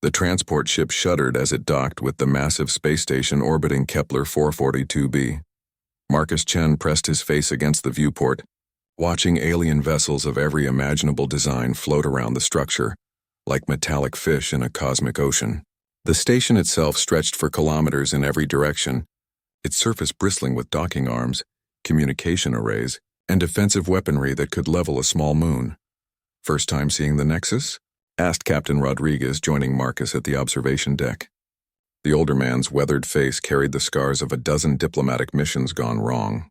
The transport ship shuddered as it docked with the massive space station orbiting Kepler 442b. Marcus Chen pressed his face against the viewport, watching alien vessels of every imaginable design float around the structure, like metallic fish in a cosmic ocean. The station itself stretched for kilometers in every direction, its surface bristling with docking arms, communication arrays, and defensive weaponry that could level a small moon. "First time seeing the Nexus?" asked Captain Rodriguez, joining Marcus at the observation deck. The older man's weathered face carried the scars of a dozen diplomatic missions gone wrong.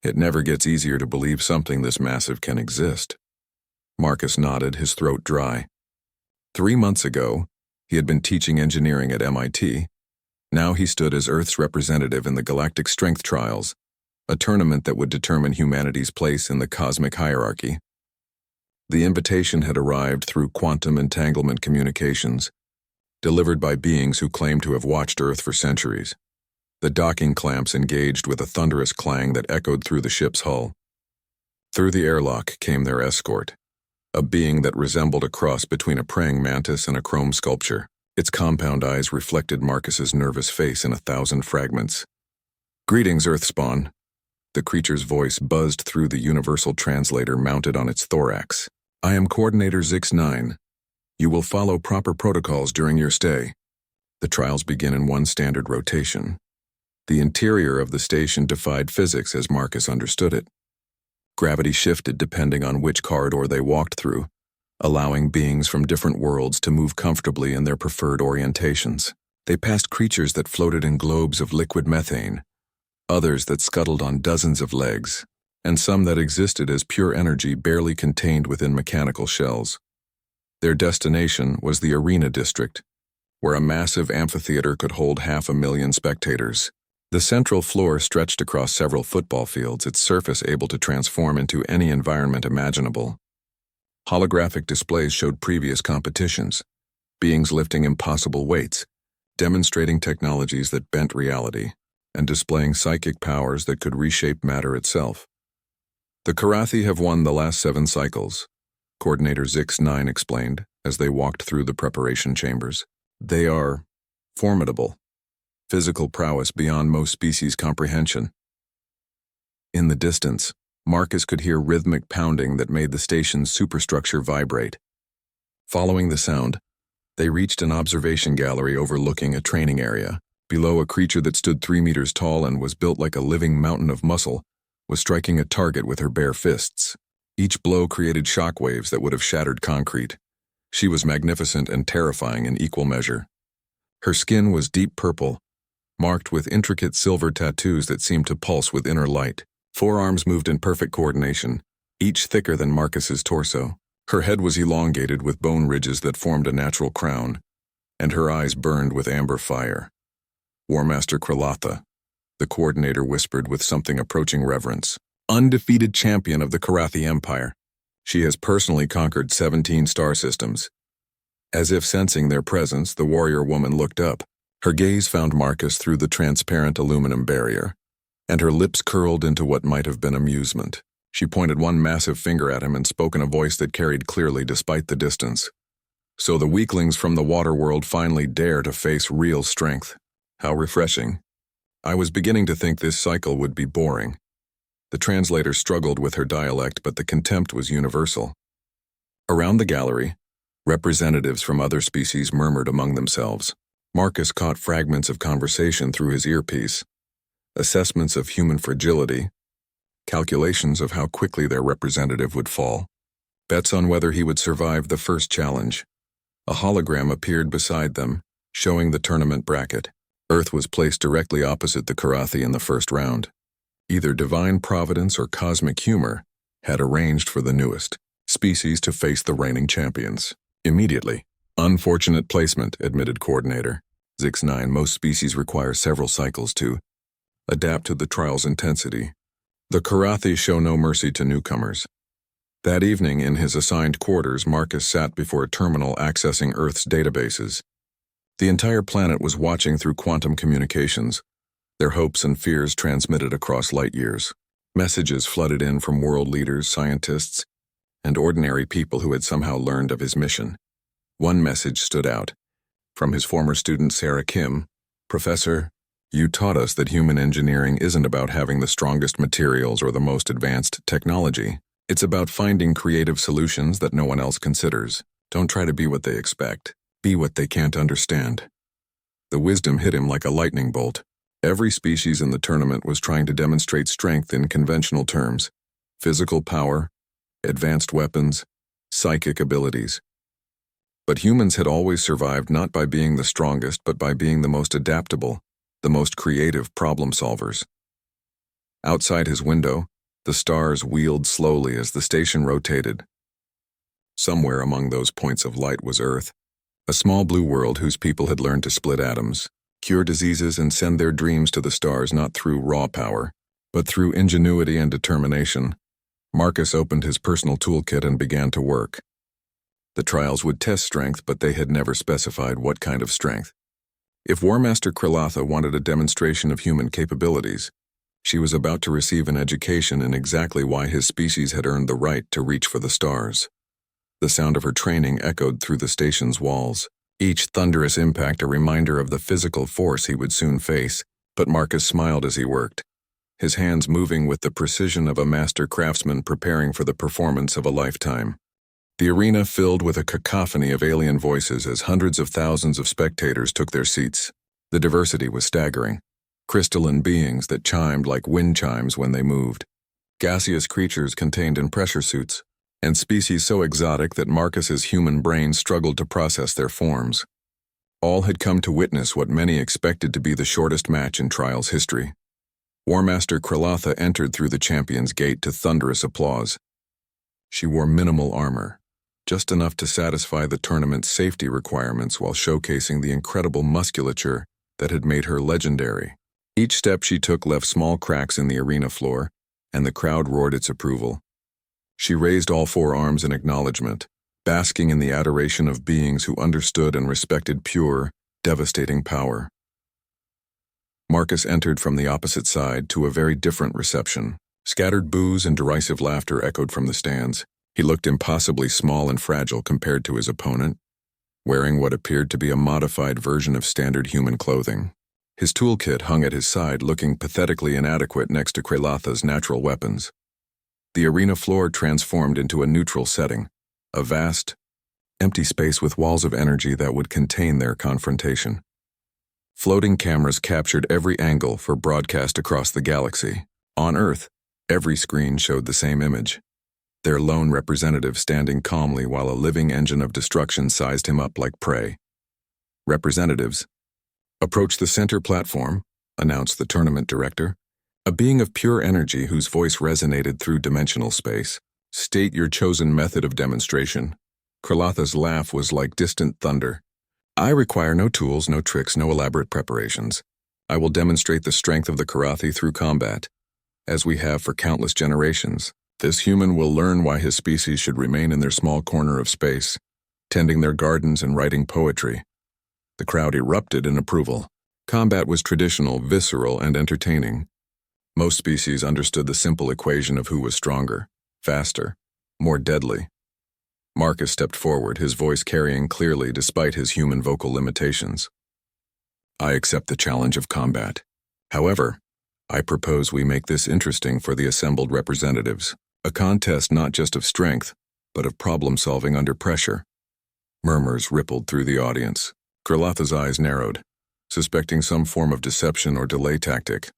"It never gets easier to believe something this massive can exist." Marcus nodded, his throat dry. 3 months ago, he had been teaching engineering at MIT. Now he stood as Earth's representative in the Galactic Strength Trials, a tournament that would determine humanity's place in the cosmic hierarchy. The invitation had arrived through quantum entanglement communications, delivered by beings who claimed to have watched Earth for centuries. The docking clamps engaged with a thunderous clang that echoed through the ship's hull. Through the airlock came their escort, a being that resembled a cross between a praying mantis and a chrome sculpture. Its compound eyes reflected Marcus's nervous face in 1,000 fragments. "Greetings, Earthspawn." The creature's voice buzzed through the universal translator mounted on its thorax. "I am Coordinator Zix-9. You will follow proper protocols during your stay." The trials begin in one standard rotation. The interior of the station defied physics as Marcus understood it. Gravity shifted depending on which corridor they walked through, allowing beings from different worlds to move comfortably in their preferred orientations. They passed creatures that floated in globes of liquid methane, others that scuttled on dozens of legs, and some that existed as pure energy barely contained within mechanical shells. Their destination was the Arena District, where a massive amphitheater could hold 500,000 spectators. The central floor stretched across several football fields, its surface able to transform into any environment imaginable. Holographic displays showed previous competitions, beings lifting impossible weights, demonstrating technologies that bent reality, and displaying psychic powers that could reshape matter itself. "The Karathi have won the last 7 cycles," Coordinator Zix-9 explained as they walked through the preparation chambers. "They are formidable. Physical prowess beyond most species' comprehension." In the distance, Marcus could hear rhythmic pounding that made the station's superstructure vibrate. Following the sound, they reached an observation gallery overlooking a training area. Below, a creature that stood 3 meters tall and was built like a living mountain of muscle was striking a target with her bare fists. Each blow created shockwaves that would have shattered concrete. She was magnificent and terrifying in equal measure. Her skin was deep purple, marked with intricate silver tattoos that seemed to pulse with inner light. 4 arms moved in perfect coordination, each thicker than Marcus's torso. Her head was elongated with bone ridges that formed a natural crown, and her eyes burned with amber fire. "War Master Kralatha," the coordinator whispered with something approaching reverence. "Undefeated champion of the Karathi Empire. She has personally conquered 17 star systems." As if sensing their presence, the warrior woman looked up. Her gaze found Marcus through the transparent aluminum barrier, and her lips curled into what might have been amusement. She pointed one massive finger at him and spoke in a voice that carried clearly despite the distance. "So the weaklings from the water world finally dare to face real strength. How refreshing. I was beginning to think this cycle would be boring." The translator struggled with her dialect, but the contempt was universal. Around the gallery, representatives from other species murmured among themselves. Marcus caught fragments of conversation through his earpiece. Assessments of human fragility, calculations of how quickly their representative would fall, bets on whether he would survive the first challenge. A hologram appeared beside them, showing the tournament bracket. Earth was placed directly opposite the Karathi in the first round. Either divine providence or cosmic humor had arranged for the newest species to face the reigning champions immediately. "Unfortunate placement," admitted Coordinator Zix-9. "Most species require several cycles to adapt to the trial's intensity. The Karathi show no mercy to newcomers." That evening, in his assigned quarters, Marcus sat before a terminal accessing Earth's databases. The entire planet was watching through quantum communications, their hopes and fears transmitted across light years. Messages flooded in from world leaders, scientists, and ordinary people who had somehow learned of his mission. One message stood out. from his former student Sarah Kim. "Professor, you taught us that human engineering isn't about having the strongest materials or the most advanced technology. It's about finding creative solutions that no one else considers. Don't try to be what they expect. Be what they can't understand." The wisdom hit him like a lightning bolt. Every species in the tournament was trying to demonstrate strength in conventional terms: physical power, advanced weapons, psychic abilities. But humans had always survived not by being the strongest, but by being the most adaptable, the most creative problem solvers. Outside his window, the stars wheeled slowly as the station rotated. Somewhere among those points of light was Earth, a small blue world whose people had learned to split atoms, cure diseases, and send their dreams to the stars not through raw power, but through ingenuity and determination. Marcus opened his personal toolkit and began to work. The trials would test strength, but they had never specified what kind of strength. If War Master Krilatha wanted a demonstration of human capabilities, she was about to receive an education in exactly why his species had earned the right to reach for the stars. The sound of her training echoed through the station's walls, each thunderous impact a reminder of the physical force he would soon face, but Marcus smiled as he worked, his hands moving with the precision of a master craftsman preparing for the performance of a lifetime. The arena filled with a cacophony of alien voices as hundreds of thousands of spectators took their seats. The diversity was staggering. Crystalline beings that chimed like wind chimes when they moved. Gaseous creatures contained in pressure suits, and species so exotic that Marcus's human brain struggled to process their forms. All had come to witness what many expected to be the shortest match in Trials history. War Master Krilatha entered through the champion's gate to thunderous applause. She wore minimal armor, just enough to satisfy the tournament's safety requirements while showcasing the incredible musculature that had made her legendary. Each step she took left small cracks in the arena floor, and the crowd roared its approval. She raised all four arms in acknowledgement, basking in the adoration of beings who understood and respected pure, devastating power. Marcus entered from the opposite side to a very different reception. Scattered boos and derisive laughter echoed from the stands. He looked impossibly small and fragile compared to his opponent, wearing what appeared to be a modified version of standard human clothing. His toolkit hung at his side, looking pathetically inadequate next to Krilatha's natural weapons. The arena floor transformed into a neutral setting, a vast, empty space with walls of energy that would contain their confrontation. Floating cameras captured every angle for broadcast across the galaxy. On Earth, every screen showed the same image, their lone representative standing calmly while a living engine of destruction sized him up like prey. "Representatives, approach the center platform," announced the tournament director, a being of pure energy whose voice resonated through dimensional space. "State your chosen method of demonstration." Krilatha's laugh was like distant thunder. "I require no tools, no tricks, no elaborate preparations. I will demonstrate the strength of the Karathi through combat, as we have for countless generations. This human will learn why his species should remain in their small corner of space, tending their gardens and writing poetry." The crowd erupted in approval. Combat was traditional, visceral, and entertaining. Most species understood the simple equation of who was stronger, faster, more deadly. Marcus stepped forward, his voice carrying clearly despite his human vocal limitations. "I accept the challenge of combat. However, I propose we make this interesting for the assembled representatives. A contest not just of strength, but of problem-solving under pressure." Murmurs rippled through the audience. Krilatha's eyes narrowed, suspecting some form of deception or delay tactic.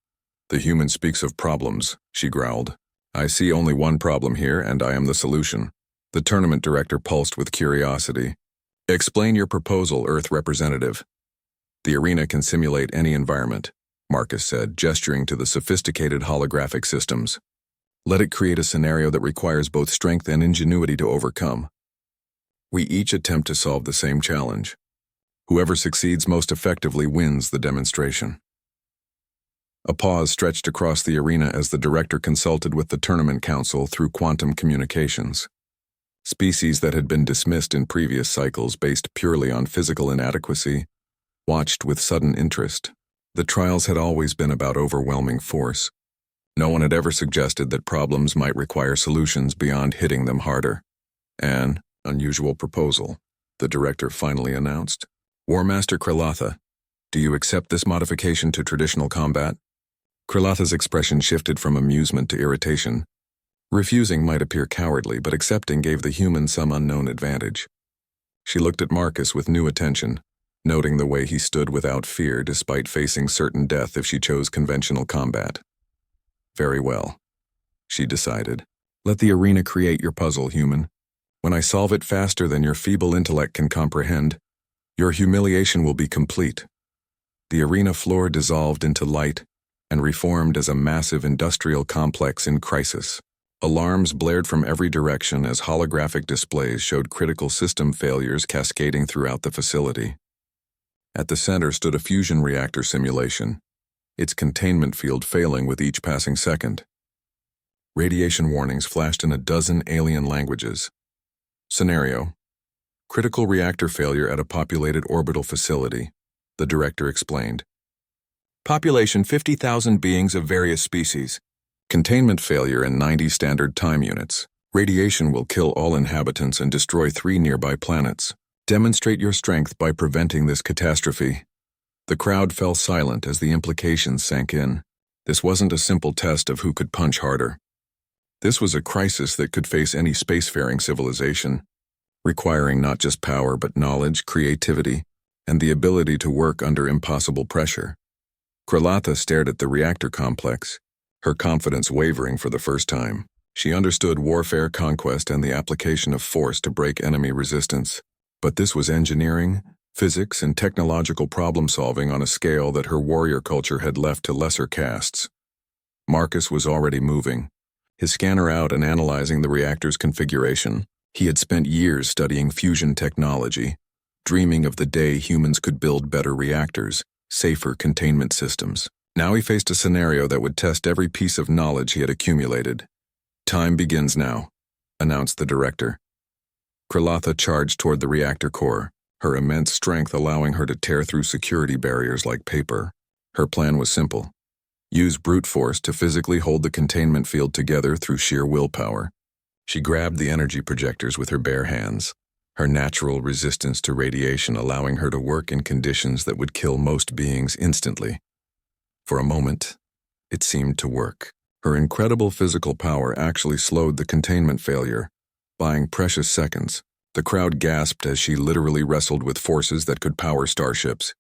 "The human speaks of problems," she growled. "I see only one problem here, and I am the solution." The tournament director pulsed with curiosity. "Explain your proposal, Earth representative." "The arena can simulate any environment," Marcus said, gesturing to the sophisticated holographic systems. "Let it create a scenario that requires both strength and ingenuity to overcome. We each attempt to solve the same challenge. Whoever succeeds most effectively wins the demonstration." A pause stretched across the arena as the director consulted with the tournament council through quantum communications. Species that had been dismissed in previous cycles based purely on physical inadequacy watched with sudden interest. The trials had always been about overwhelming force. No one had ever suggested that problems might require solutions beyond hitting them harder. "An unusual proposal," the director finally announced. War Master Krilatha, do you accept this modification to traditional combat? Krilatha's expression shifted from amusement to irritation. Refusing might appear cowardly, but accepting gave the human some unknown advantage. She looked at Marcus with new attention, noting the way he stood without fear despite facing certain death if she chose conventional combat. Very well, she decided. Let the arena create your puzzle, human. When I solve it faster than your feeble intellect can comprehend, your humiliation will be complete. The arena floor dissolved into light and reformed as a massive industrial complex in crisis. Alarms blared from every direction as holographic displays showed critical system failures cascading throughout the facility. At the center stood a fusion reactor simulation, its containment field failing with each passing second. Radiation warnings flashed in a dozen alien languages. Scenario: critical reactor failure at a populated orbital facility, the director explained. Population 50,000 beings of various species. Containment failure in 90 standard time units. Radiation will kill all inhabitants and destroy 3 nearby planets. Demonstrate your strength by preventing this catastrophe. The crowd fell silent as the implications sank in. This wasn't a simple test of who could punch harder. This was a crisis that could face any spacefaring civilization, requiring not just power but knowledge, creativity, and the ability to work under impossible pressure. Krilatha stared at the reactor complex, her confidence wavering for the first time. She understood warfare, conquest, and the application of force to break enemy resistance. But this was engineering, physics, and technological problem-solving on a scale that her warrior culture had left to lesser castes. Marcus was already moving, his scanner out and analyzing the reactor's configuration. He had spent years studying fusion technology, dreaming of the day humans could build better reactors, safer containment systems. Now he faced a scenario that would test every piece of knowledge he had accumulated. Time begins now, announced the director. Krilatha charged toward the reactor core, her immense strength allowing her to tear through security barriers like paper. Her plan was simple: use brute force to physically hold the containment field together through sheer willpower. She grabbed the energy projectors with her bare hands, her natural resistance to radiation allowing her to work in conditions that would kill most beings instantly. For a moment, it seemed to work. Her incredible physical power actually slowed the containment failure, buying precious seconds. The crowd gasped as she literally wrestled with forces that could power starships,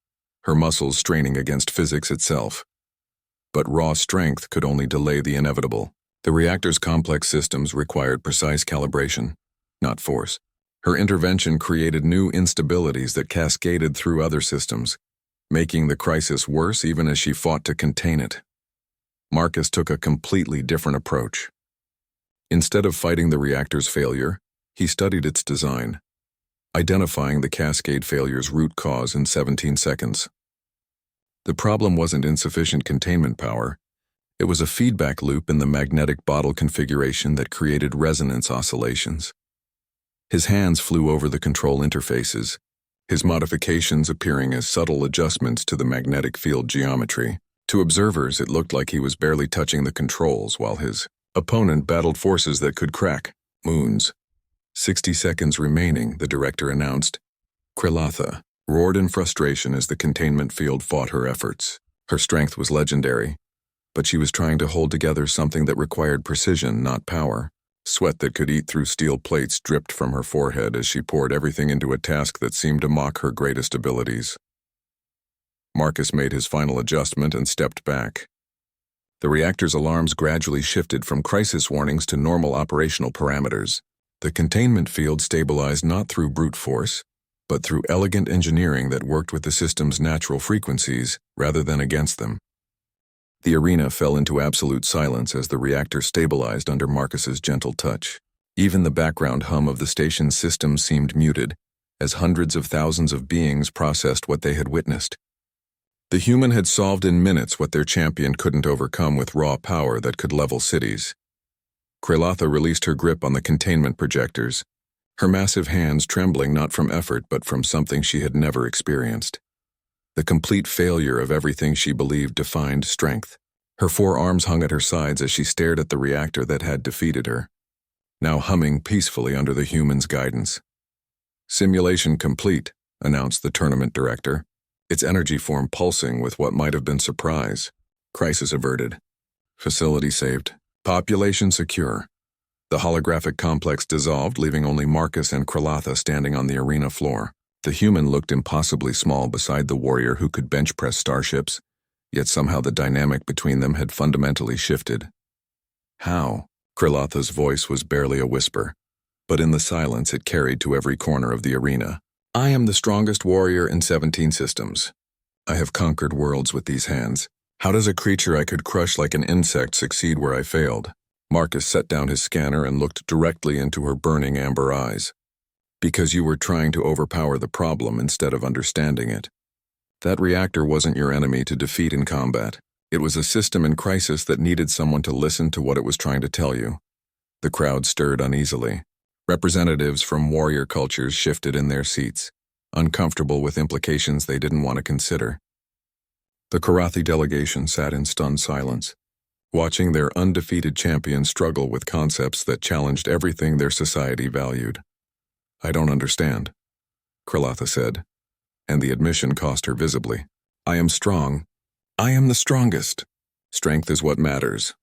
her muscles straining against physics itself. But raw strength could only delay the inevitable. The reactor's complex systems required precise calibration, not force. Her intervention created new instabilities that cascaded through other systems, making the crisis worse even as she fought to contain it. Marcus took a completely different approach. Instead of fighting the reactor's failure, he studied its design, identifying the cascade failure's root cause in 17 seconds. The problem wasn't insufficient containment power. It was a feedback loop in the magnetic bottle configuration that created resonance oscillations. His hands flew over the control interfaces, his modifications appearing as subtle adjustments to the magnetic field geometry. To observers, it looked like he was barely touching the controls while his opponent battled forces that could crack moons. 60 seconds remaining, the director announced. Krilatha roared in frustration as the containment field fought her efforts. Her strength was legendary, but she was trying to hold together something that required precision, not power. Sweat that could eat through steel plates dripped from her forehead as she poured everything into a task that seemed to mock her greatest abilities. Marcus made his final adjustment and stepped back. The reactor's alarms gradually shifted from crisis warnings to normal operational parameters. The containment field stabilized not through brute force, but through elegant engineering that worked with the system's natural frequencies rather than against them. The arena fell into absolute silence as the reactor stabilized under Marcus's gentle touch. Even the background hum of the station's system seemed muted, as hundreds of thousands of beings processed what they had witnessed. The human had solved in minutes what their champion couldn't overcome with raw power that could level cities. Krilatha released her grip on the containment projectors, her massive hands trembling not from effort but from something she had never experienced. The complete failure of everything she believed defined strength. Her 4 arms hung at her sides as she stared at the reactor that had defeated her, now humming peacefully under the human's guidance. Simulation complete, announced the tournament director, its energy form pulsing with what might have been surprise. Crisis averted. Facility saved. Population secure. The holographic complex dissolved, leaving only Marcus and Kralatha standing on the arena floor. The human looked impossibly small beside the warrior who could bench press starships, yet somehow the dynamic between them had fundamentally shifted. How? Kralatha's voice was barely a whisper, but in the silence it carried to every corner of the arena. I am the strongest warrior in 17 systems. I have conquered worlds with these hands. How does a creature I could crush like an insect succeed where I failed? Marcus set down his scanner and looked directly into her burning amber eyes. Because you were trying to overpower the problem instead of understanding it. That reactor wasn't your enemy to defeat in combat. It was a system in crisis that needed someone to listen to what it was trying to tell you. The crowd stirred uneasily. Representatives from warrior cultures shifted in their seats, uncomfortable with implications they didn't want to consider. The Karathi delegation sat in stunned silence, watching their undefeated champion struggle with concepts that challenged everything their society valued. I don't understand, Kralatha said, and the admission cost her visibly. I am strong. I am the strongest. Strength is what matters.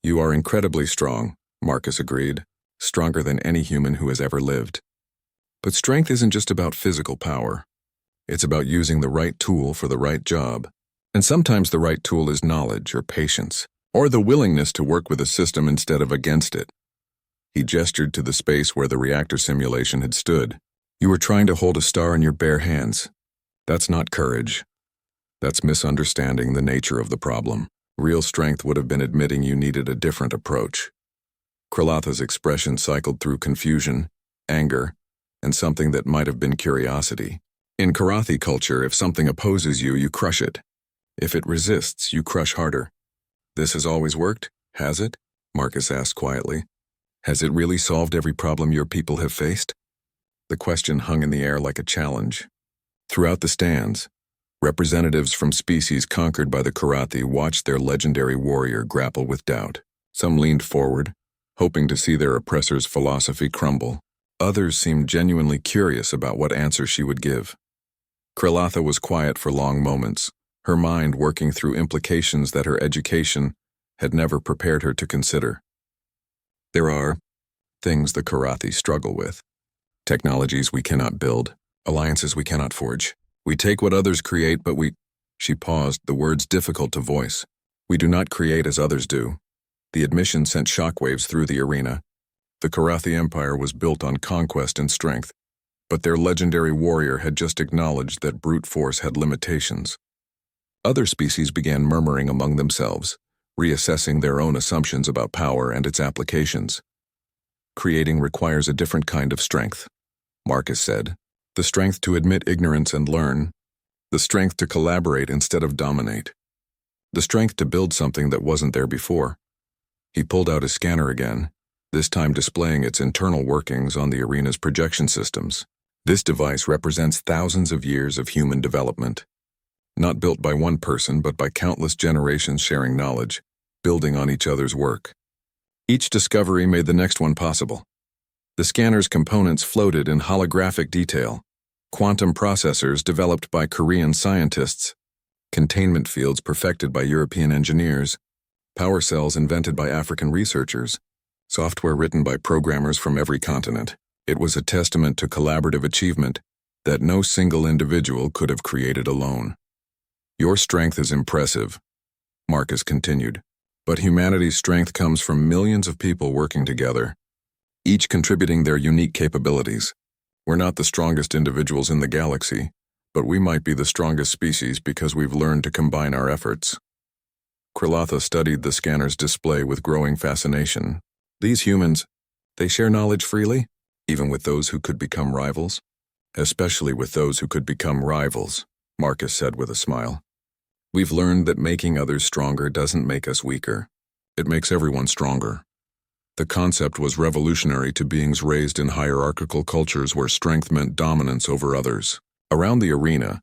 You are incredibly strong, Marcus agreed, stronger than any human who has ever lived. But strength isn't just about physical power. It's about using the right tool for the right job. And sometimes the right tool is knowledge or patience, or the willingness to work with a system instead of against it. He gestured to the space where the reactor simulation had stood. You were trying to hold a star in your bare hands. That's not courage. That's misunderstanding the nature of the problem. Real strength would have been admitting you needed a different approach. Kralatha's expression cycled through confusion, anger, and something that might have been curiosity. In Karathi culture, if something opposes you, you crush it. If it resists, you crush harder. This has always worked, has it? Marcus asked quietly. Has it really solved every problem your people have faced? The question hung in the air like a challenge. Throughout the stands, representatives from species conquered by the Karathi watched their legendary warrior grapple with doubt. Some leaned forward, hoping to see their oppressor's philosophy crumble. Others seemed genuinely curious about what answer she would give. Kralatha was quiet for long moments, her mind working through implications that her education had never prepared her to consider. There are things the Karathi struggle with. Technologies we cannot build, alliances we cannot forge. We take what others create, but She paused, the words difficult to voice. We do not create as others do. The admission sent shockwaves through the arena. The Karathi Empire was built on conquest and strength, but their legendary warrior had just acknowledged that brute force had limitations. Other species began murmuring among themselves, reassessing their own assumptions about power and its applications. Creating requires a different kind of strength, Marcus said. The strength to admit ignorance and learn. The strength to collaborate instead of dominate. The strength to build something that wasn't there before. He pulled out his scanner again, this time displaying its internal workings on the arena's projection systems. This device represents thousands of years of human development. Not built by one person, but by countless generations sharing knowledge, building on each other's work. Each discovery made the next one possible. The scanner's components floated in holographic detail. Quantum processors developed by Korean scientists, containment fields perfected by European engineers, power cells invented by African researchers, software written by programmers from every continent. It was a testament to collaborative achievement that no single individual could have created alone. Your strength is impressive, Marcus continued, but humanity's strength comes from millions of people working together, each contributing their unique capabilities. We're not the strongest individuals in the galaxy, but we might be the strongest species because we've learned to combine our efforts. Kralatha studied the scanner's display with growing fascination. These humans, they share knowledge freely, even with those who could become rivals? Especially with those who could become rivals, Marcus said with a smile. We've learned that making others stronger doesn't make us weaker. It makes everyone stronger. The concept was revolutionary to beings raised in hierarchical cultures where strength meant dominance over others. Around the arena,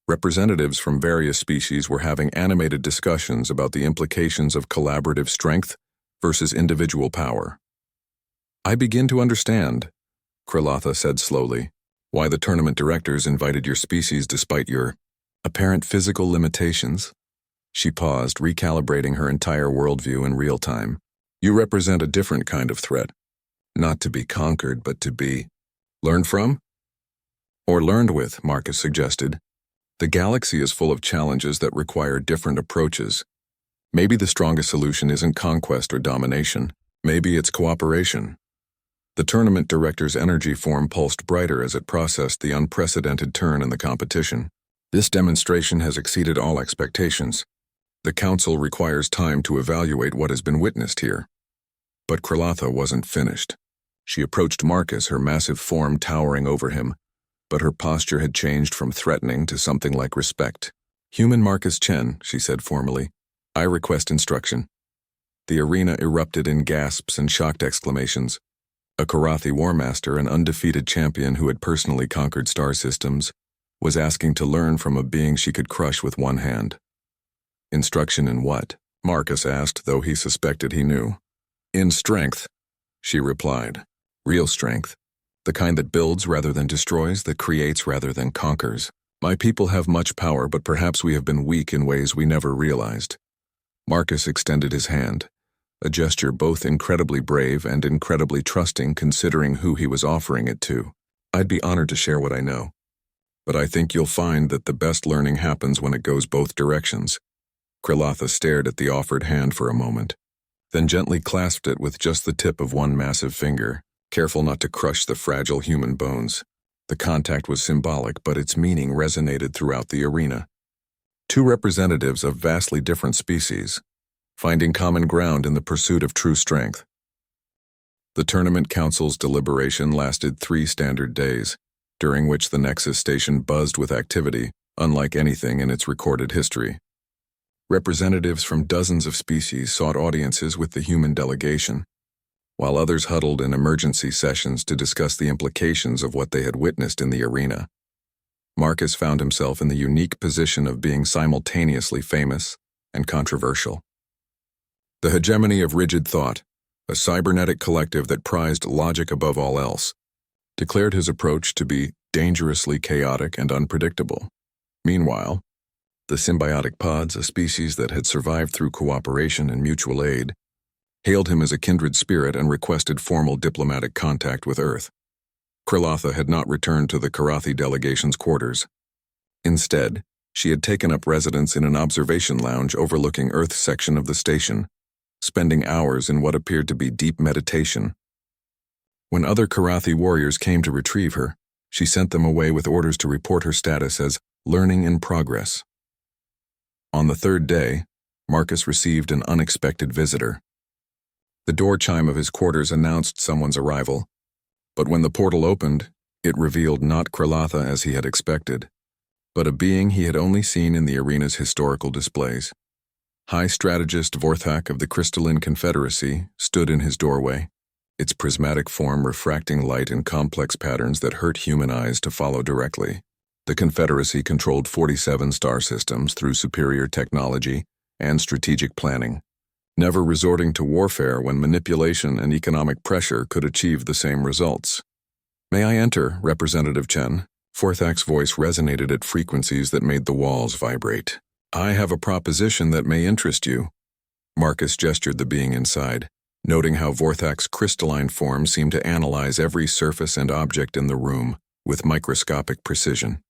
representatives from various species were having animated discussions about the implications of collaborative strength versus individual power. I begin to understand, Kralatha said slowly, Why the tournament directors invited your species despite your apparent physical limitations? She paused, recalibrating her entire worldview in real time. You represent a different kind of threat. Not to be conquered, but to be learned from? Or learned with, Marcus suggested. The galaxy is full of challenges that require different approaches. Maybe the strongest solution isn't conquest or domination. Maybe it's cooperation. The tournament director's energy form pulsed brighter as it processed the unprecedented turn in the competition. This demonstration has exceeded all expectations. The council requires time to evaluate what has been witnessed here. But Krlatha wasn't finished. She approached Marcus, her massive form towering over him, but her posture had changed from threatening to something like respect. Human Marcus Chen, she said formally, I request instruction. The arena erupted in gasps and shocked exclamations. A Karathi war master, an undefeated champion who had personally conquered star systems, was asking to learn from a being she could crush with one hand. Instruction in what? Marcus asked, though he suspected he knew. In strength, she replied. Real strength. The kind that builds rather than destroys, that creates rather than conquers. My people have much power, but perhaps we have been weak in ways we never realized. Marcus extended his hand, a gesture both incredibly brave and incredibly trusting considering who he was offering it to. I'd be honored to share what I know. But I think you'll find that the best learning happens when it goes both directions. Krlatha stared at the offered hand for a moment, then gently clasped it with just the tip of one massive finger, careful not to crush the fragile human bones. The contact was symbolic, but its meaning resonated throughout the arena. Two representatives of vastly different species, finding common ground in the pursuit of true strength. The tournament council's deliberation lasted 3 standard days, during which the Nexus station buzzed with activity, unlike anything in its recorded history. Representatives from dozens of species sought audiences with the human delegation, while others huddled in emergency sessions to discuss the implications of what they had witnessed in the arena. Marcus found himself in the unique position of being simultaneously famous and controversial. The hegemony of rigid thought, a cybernetic collective that prized logic above all else, declared his approach to be dangerously chaotic and unpredictable. Meanwhile, the symbiotic pods, a species that had survived through cooperation and mutual aid, hailed him as a kindred spirit and requested formal diplomatic contact with Earth. Krlatha had not returned to the Karathi delegation's quarters. Instead, she had taken up residence in an observation lounge overlooking Earth's section of the station, spending hours in what appeared to be deep meditation. When other Karathi warriors came to retrieve her, she sent them away with orders to report her status as learning in progress. On the 3rd day, Marcus received an unexpected visitor. The door chime of his quarters announced someone's arrival, but when the portal opened, it revealed not Krlatha as he had expected, but a being he had only seen in the arena's historical displays. High Strategist Vorthak of the Crystalline Confederacy stood in his doorway, its prismatic form refracting light in complex patterns that hurt human eyes to follow directly. The Confederacy controlled 47 star systems through superior technology and strategic planning, never resorting to warfare when manipulation and economic pressure could achieve the same results. May I enter, Representative Chen? Vorthak's voice resonated at frequencies that made the walls vibrate. I have a proposition that may interest you. Marcus gestured the being inside, noting how Vorthak's crystalline form seemed to analyze every surface and object in the room with microscopic precision.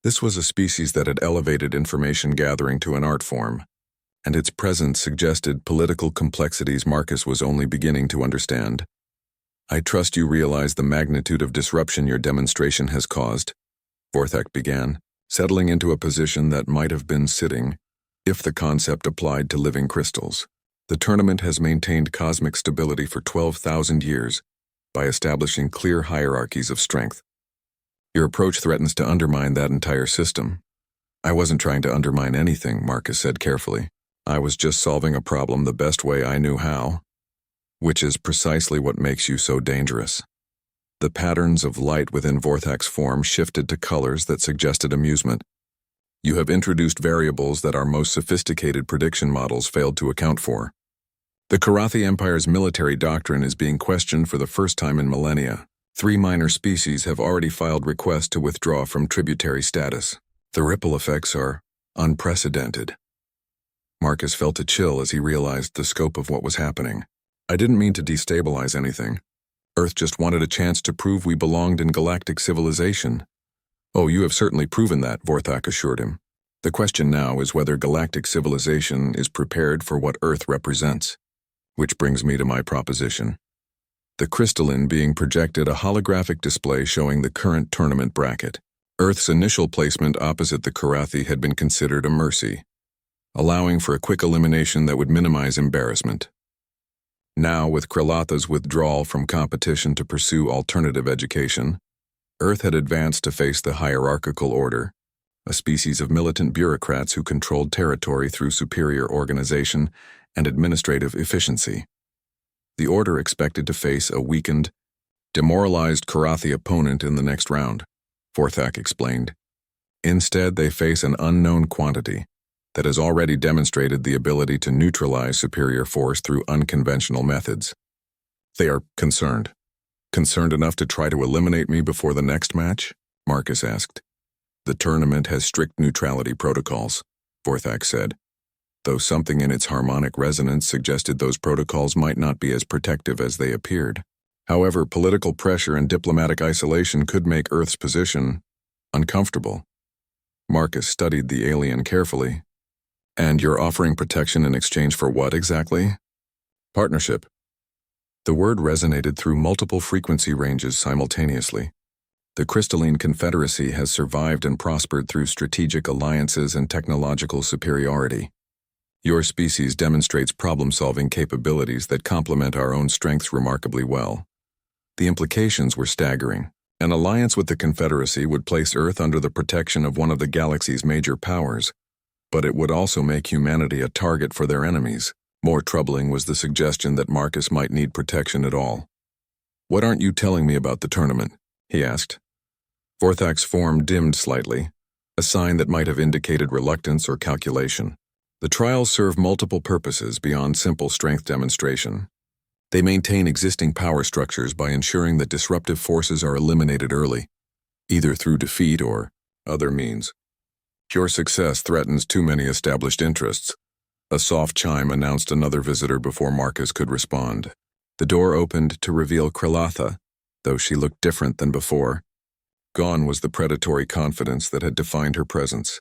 This was a species that had elevated information gathering to an art form, and its presence suggested political complexities Marcus was only beginning to understand. I trust you realize the magnitude of disruption your demonstration has caused, Vorthak began, settling into a position that might have been sitting if the concept applied to living crystals. The tournament has maintained cosmic stability for 12,000 years by establishing clear hierarchies of strength. Your approach threatens to undermine that entire system. I wasn't trying to undermine anything, Marcus said carefully. I was just solving a problem the best way I knew how, which is precisely what makes you so dangerous. The patterns of light within Vorthak's form shifted to colors that suggested amusement. You have introduced variables that our most sophisticated prediction models failed to account for. The Karathi Empire's military doctrine is being questioned for the first time in millennia. 3 minor species have already filed requests to withdraw from tributary status. The ripple effects are unprecedented. Marcus felt a chill as he realized the scope of what was happening. I didn't mean to destabilize anything. Earth just wanted a chance to prove we belonged in galactic civilization. Oh, you have certainly proven that, Vorthak assured him. The question now is whether galactic civilization is prepared for what Earth represents. Which brings me to my proposition. The crystalline being projected a holographic display showing the current tournament bracket. Earth's initial placement opposite the Karathi had been considered a mercy, allowing for a quick elimination that would minimize embarrassment. Now, with Krilatha's withdrawal from competition to pursue alternative education, Earth had advanced to face the hierarchical order, a species of militant bureaucrats who controlled territory through superior organization and administrative efficiency. The order expected to face a weakened, demoralized Karathi opponent in the next round, Vorthak explained. Instead, they face an unknown quantity that has already demonstrated the ability to neutralize superior force through unconventional methods. They are concerned. Concerned enough to try to eliminate me before the next match? Marcus asked. The tournament has strict neutrality protocols, Vorthak said, though something in its harmonic resonance suggested those protocols might not be as protective as they appeared. However, political pressure and diplomatic isolation could make Earth's position uncomfortable. Marcus studied the alien carefully. And you're offering protection in exchange for what exactly? Partnership. The word resonated through multiple frequency ranges simultaneously. The crystalline confederacy has survived and prospered through strategic alliances and technological superiority. Your species demonstrates problem-solving capabilities that complement our own strengths remarkably well. The implications were staggering. An alliance with the Confederacy would place Earth under the protection of one of the galaxy's major powers, but it would also make humanity a target for their enemies. More troubling was the suggestion that Marcus might need protection at all. What aren't you telling me about the tournament? He asked. Vorthak's form dimmed slightly, a sign that might have indicated reluctance or calculation. The trials serve multiple purposes beyond simple strength demonstration. They maintain existing power structures by ensuring that disruptive forces are eliminated early, either through defeat or other means. Your success threatens too many established interests. A soft chime announced another visitor before Marcus could respond. The door opened to reveal Krilatha, though she looked different than before. Gone was the predatory confidence that had defined her presence.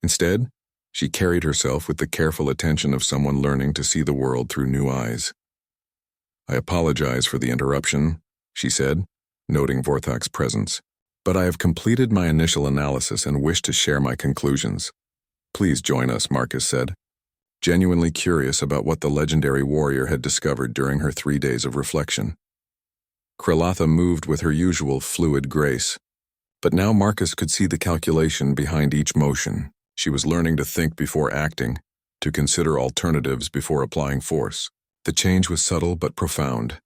Instead, she carried herself with the careful attention of someone learning to see the world through new eyes. I apologize for the interruption, she said, noting Vorthak's presence. But I have completed my initial analysis and wish to share my conclusions. Please join us, Marcus said, genuinely curious about what the legendary warrior had discovered during her 3 days of reflection. Krilatha moved with her usual fluid grace, but now Marcus could see the calculation behind each motion. She was learning to think before acting, to consider alternatives before applying force. The change was subtle but profound.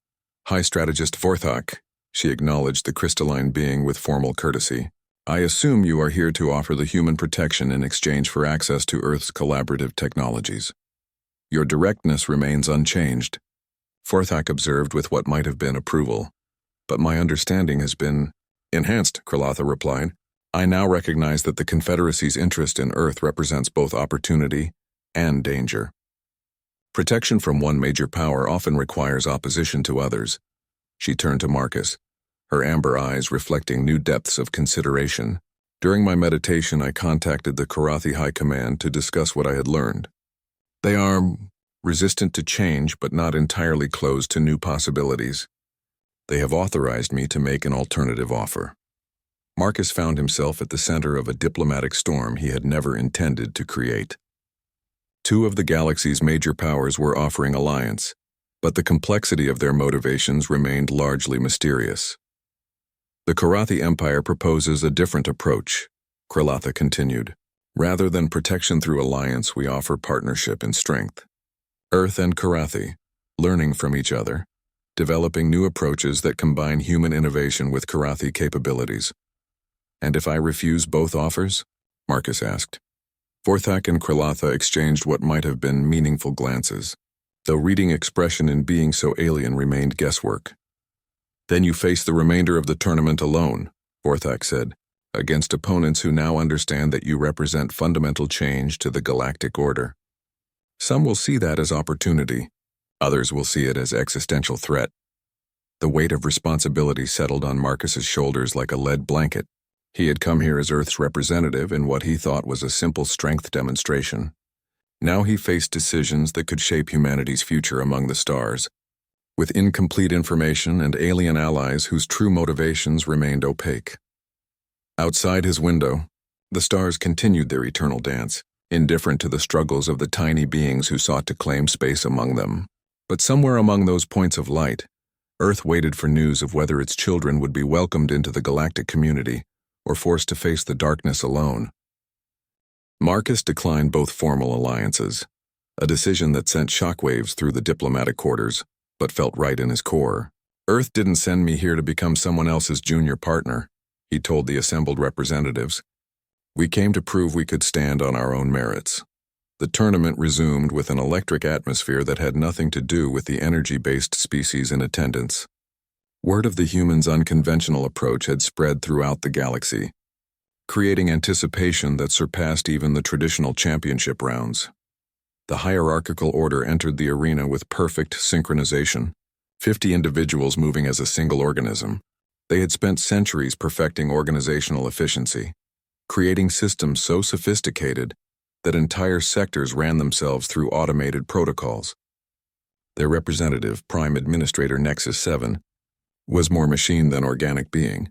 High strategist Vorthak, she acknowledged the crystalline being with formal courtesy. I assume you are here to offer the human protection in exchange for access to Earth's collaborative technologies. Your directness remains unchanged, Vorthak observed with what might have been approval. But my understanding has been enhanced, Krilatha replied. I now recognize that the Confederacy's interest in Earth represents both opportunity and danger. Protection from one major power often requires opposition to others. She turned to Marcus, her amber eyes reflecting new depths of consideration. During my meditation, I contacted the Karathi High Command to discuss what I had learned. They are resistant to change but not entirely closed to new possibilities. They have authorized me to make an alternative offer. Marcus found himself at the center of a diplomatic storm he had never intended to create. 2 of the galaxy's major powers were offering alliance, but the complexity of their motivations remained largely mysterious. The Karathi Empire proposes a different approach, Krilatha continued. Rather than protection through alliance, we offer partnership in strength. Earth and Karathi, learning from each other, developing new approaches that combine human innovation with Karathi capabilities. And if I refuse both offers? Marcus asked. Vorthak and Krilatha exchanged what might have been meaningful glances, though reading expression in being so alien remained guesswork. Then you face the remainder of the tournament alone, Vorthak said, against opponents who now understand that you represent fundamental change to the galactic order. Some will see that as opportunity. Others will see it as existential threat. The weight of responsibility settled on Marcus's shoulders like a lead blanket. He had come here as Earth's representative in what he thought was a simple strength demonstration. Now he faced decisions that could shape humanity's future among the stars, with incomplete information and alien allies whose true motivations remained opaque. Outside his window, the stars continued their eternal dance, indifferent to the struggles of the tiny beings who sought to claim space among them. But somewhere among those points of light, Earth waited for news of whether its children would be welcomed into the galactic community or forced to face the darkness alone. Marcus declined both formal alliances, a decision that sent shockwaves through the diplomatic quarters, but felt right in his core. Earth didn't send me here to become someone else's junior partner, he told the assembled representatives. We came to prove we could stand on our own merits. The tournament resumed with an electric atmosphere that had nothing to do with the energy-based species in attendance. Word of the humans' unconventional approach had spread throughout the galaxy, creating anticipation that surpassed even the traditional championship rounds. The hierarchical order entered the arena with perfect synchronization, 50 individuals moving as a single organism. They had spent centuries perfecting organizational efficiency, creating systems so sophisticated that entire sectors ran themselves through automated protocols. Their representative, Prime Administrator Nexus 7, was more machine than organic being.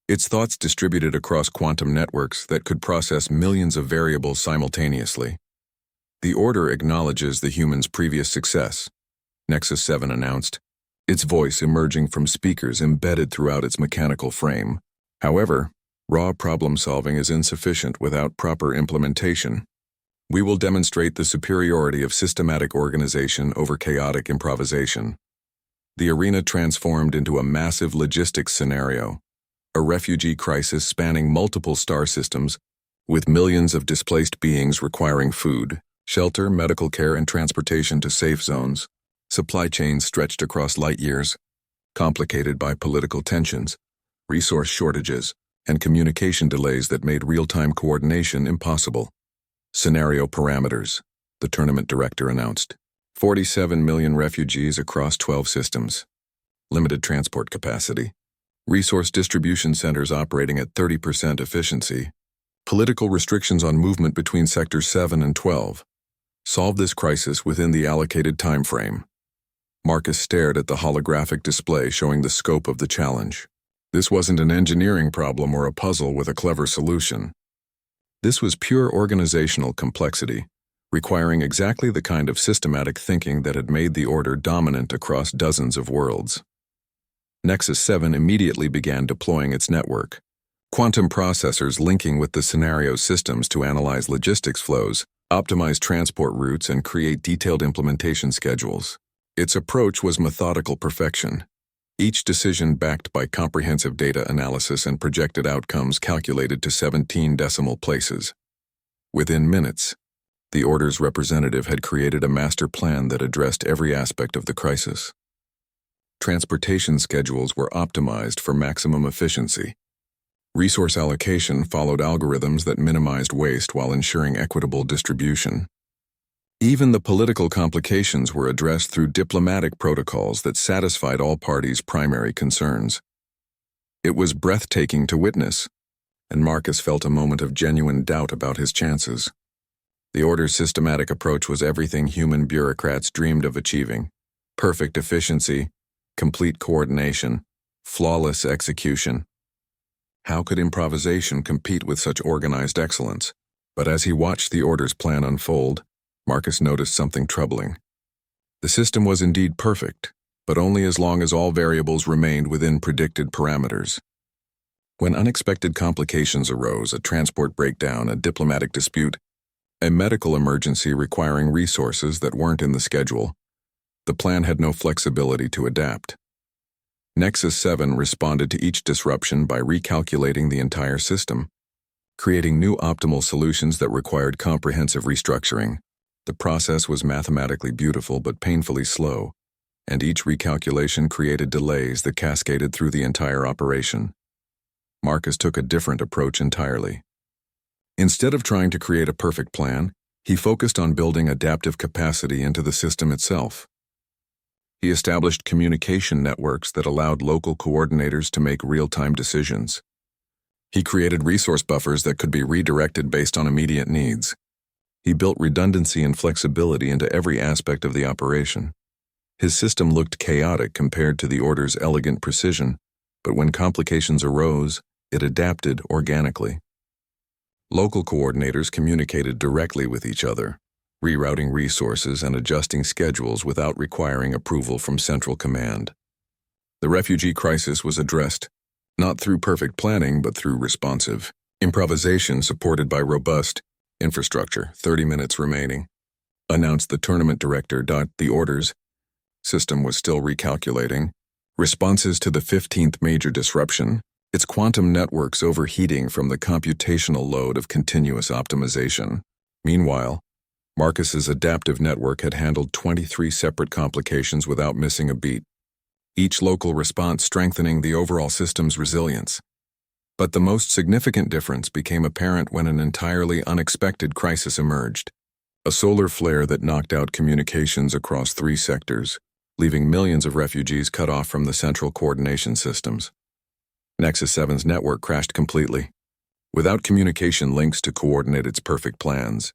Its thoughts distributed across quantum networks that could process millions of variables simultaneously. The Order acknowledges the human's previous success, Nexus 7 announced, its voice emerging from speakers embedded throughout its mechanical frame. However, raw problem-solving is insufficient without proper implementation. We will demonstrate the superiority of systematic organization over chaotic improvisation. The arena transformed into a massive logistics scenario, a refugee crisis spanning multiple star systems, with millions of displaced beings requiring food, shelter, medical care, and transportation to safe zones. Supply chains stretched across light years, complicated by political tensions, resource shortages, and communication delays that made real-time coordination impossible. Scenario parameters, the tournament director announced. 47 million refugees across 12 systems. Limited transport capacity. Resource distribution centers operating at 30% efficiency. Political restrictions on movement between sectors 7 and 12. Solve this crisis within the allocated time frame. Marcus stared at the holographic display showing the scope of the challenge. This wasn't an engineering problem or a puzzle with a clever solution. This was pure organizational complexity, requiring exactly the kind of systematic thinking that had made the Order dominant across dozens of worlds. Nexus 7 immediately began deploying its network, quantum processors linking with the scenario systems to analyze logistics flows, optimize transport routes, and create detailed implementation schedules. Its approach was methodical perfection, each decision backed by comprehensive data analysis and projected outcomes calculated to 17 decimal places. Within minutes, the Order's representative had created a master plan that addressed every aspect of the crisis. Transportation schedules were optimized for maximum efficiency. Resource allocation followed algorithms that minimized waste while ensuring equitable distribution. Even the political complications were addressed through diplomatic protocols that satisfied all parties' primary concerns. It was breathtaking to witness, and Marcus felt a moment of genuine doubt about his chances. The Order's systematic approach was everything human bureaucrats dreamed of achieving: perfect efficiency, complete coordination, flawless execution. How could improvisation compete with such organized excellence? But as he watched the Order's plan unfold, Marcus noticed something troubling. The system was indeed perfect, but only as long as all variables remained within predicted parameters. When unexpected complications arose, a transport breakdown, a diplomatic dispute, a medical emergency requiring resources that weren't in the schedule, the plan had no flexibility to adapt. Nexus 7 responded to each disruption by recalculating the entire system, creating new optimal solutions that required comprehensive restructuring. The process was mathematically beautiful but painfully slow, and each recalculation created delays that cascaded through the entire operation. Marcus took a different approach entirely. Instead of trying to create a perfect plan, he focused on building adaptive capacity into the system itself. He established communication networks that allowed local coordinators to make real-time decisions. He created resource buffers that could be redirected based on immediate needs. He built redundancy and flexibility into every aspect of the operation. His system looked chaotic compared to the Order's elegant precision, but when complications arose, it adapted organically. Local coordinators communicated directly with each other, rerouting resources and adjusting schedules without requiring approval from central command. The refugee crisis was addressed, not through perfect planning but through responsive improvisation supported by robust infrastructure. 30 minutes remaining, announced the tournament director. The Order's system was still recalculating responses to the 15th major disruption, its quantum networks overheating from the computational load of continuous optimization. Meanwhile, Marcus's adaptive network had handled 23 separate complications without missing a beat, each local response strengthening the overall system's resilience. But the most significant difference became apparent when an entirely unexpected crisis emerged. A solar flare that knocked out communications across 3 sectors, leaving millions of refugees cut off from the central coordination systems. Nexus 7's network crashed completely. Without communication links to coordinate its perfect plans,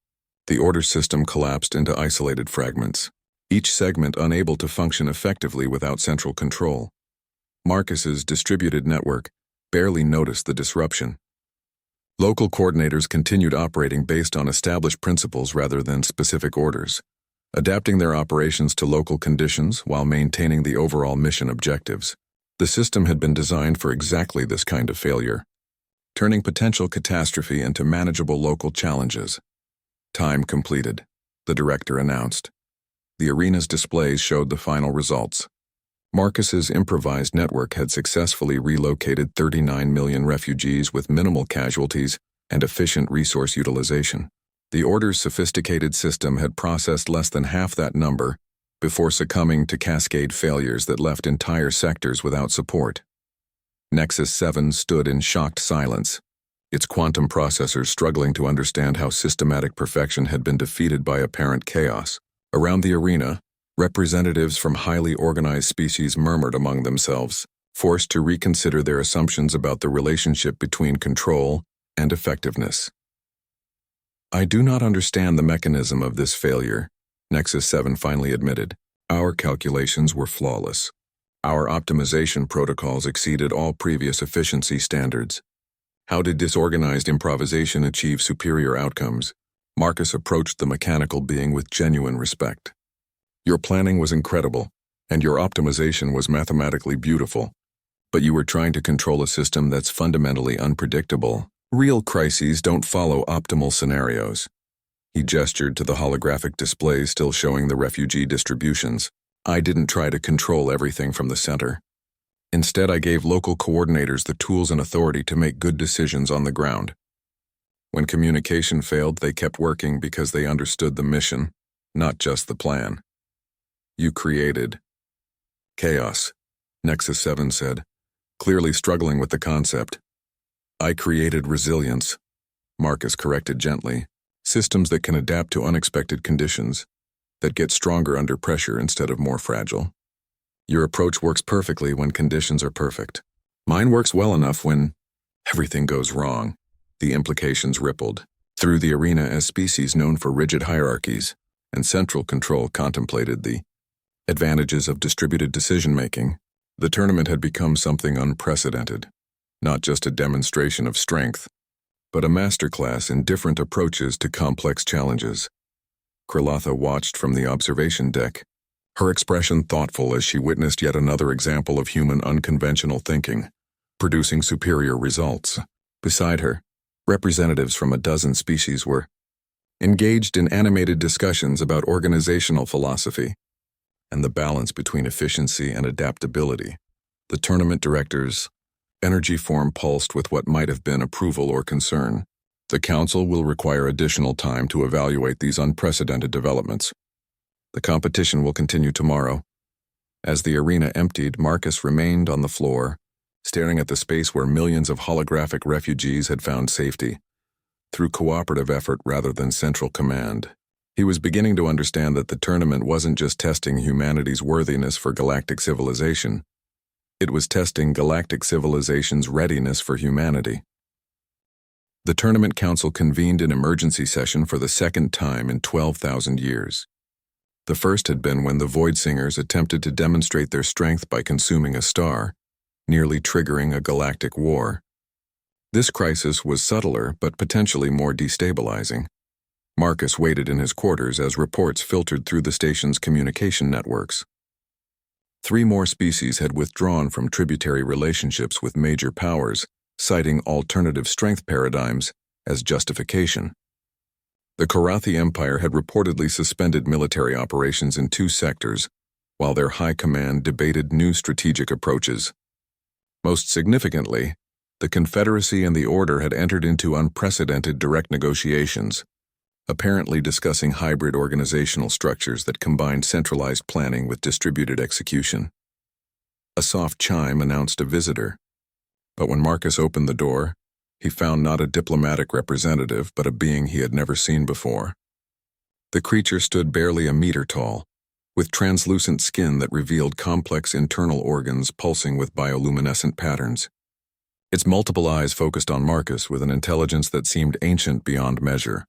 the Order system collapsed into isolated fragments, each segment unable to function effectively without central control. Marcus's distributed network barely noticed the disruption. Local coordinators continued operating based on established principles rather than specific orders, adapting their operations to local conditions while maintaining the overall mission objectives. The system had been designed for exactly this kind of failure, turning potential catastrophe into manageable local challenges. Time completed, the director announced. The arena's displays showed the final results. Marcus's improvised network had successfully relocated 39 million refugees with minimal casualties and efficient resource utilization. The Order's sophisticated system had processed less than half that number before succumbing to cascade failures that left entire sectors without support. Nexus 7 stood in shocked silence, its quantum processors struggling to understand how systematic perfection had been defeated by apparent chaos. Around the arena, representatives from highly organized species murmured among themselves, forced to reconsider their assumptions about the relationship between control and effectiveness. "I do not understand the mechanism of this failure," Nexus 7 finally admitted. "Our calculations were flawless. Our optimization protocols exceeded all previous efficiency standards. How did disorganized improvisation achieve superior outcomes?" Marcus approached the mechanical being with genuine respect. "Your planning was incredible, and your optimization was mathematically beautiful. But you were trying to control a system that's fundamentally unpredictable. Real crises don't follow optimal scenarios." He gestured to the holographic displays still showing the refugee distributions. "I didn't try to control everything from the center. Instead, I gave local coordinators the tools and authority to make good decisions on the ground. When communication failed, they kept working because they understood the mission, not just the plan." "You created chaos," Nexus 7 said, clearly struggling with the concept. "I created resilience," Marcus corrected gently. "Systems that can adapt to unexpected conditions, that get stronger under pressure instead of more fragile. Your approach works perfectly when conditions are perfect. Mine works well enough when everything goes wrong." The implications rippled through the arena as species known for rigid hierarchies and central control contemplated the advantages of distributed decision-making. The tournament had become something unprecedented, not just a demonstration of strength, but a masterclass in different approaches to complex challenges. Kralotha watched from the observation deck, her expression thoughtful as she witnessed yet another example of human unconventional thinking, producing superior results. Beside her, representatives from a dozen species were engaged in animated discussions about organizational philosophy and the balance between efficiency and adaptability. The tournament director's energy form pulsed with what might have been approval or concern. "The Council will require additional time to evaluate these unprecedented developments. The competition will continue tomorrow. As the arena emptied, Marcus remained on the floor, staring at the space where millions of holographic refugees had found safety, through cooperative effort rather than central command. He was beginning to understand that the tournament wasn't just testing humanity's worthiness for galactic civilization. It was testing galactic civilization's readiness for humanity. The Tournament Council convened an emergency session for the second time in 12,000 years. The first had been when the Void Singers attempted to demonstrate their strength by consuming a star, nearly triggering a galactic war. This crisis was subtler but potentially more destabilizing. Marcus waited in his quarters as reports filtered through the station's communication networks. 3 more species had withdrawn from tributary relationships with major powers, citing alternative strength paradigms as justification. The Karathi Empire had reportedly suspended military operations in 2 sectors, while their high command debated new strategic approaches. Most significantly, the Confederacy and the Order had entered into unprecedented direct negotiations, apparently discussing hybrid organizational structures that combined centralized planning with distributed execution. A soft chime announced a visitor, but when Marcus opened the door, he found not a diplomatic representative but a being he had never seen before. The creature stood barely a meter tall, with translucent skin that revealed complex internal organs pulsing with bioluminescent patterns. Its multiple eyes focused on Marcus with an intelligence that seemed ancient beyond measure.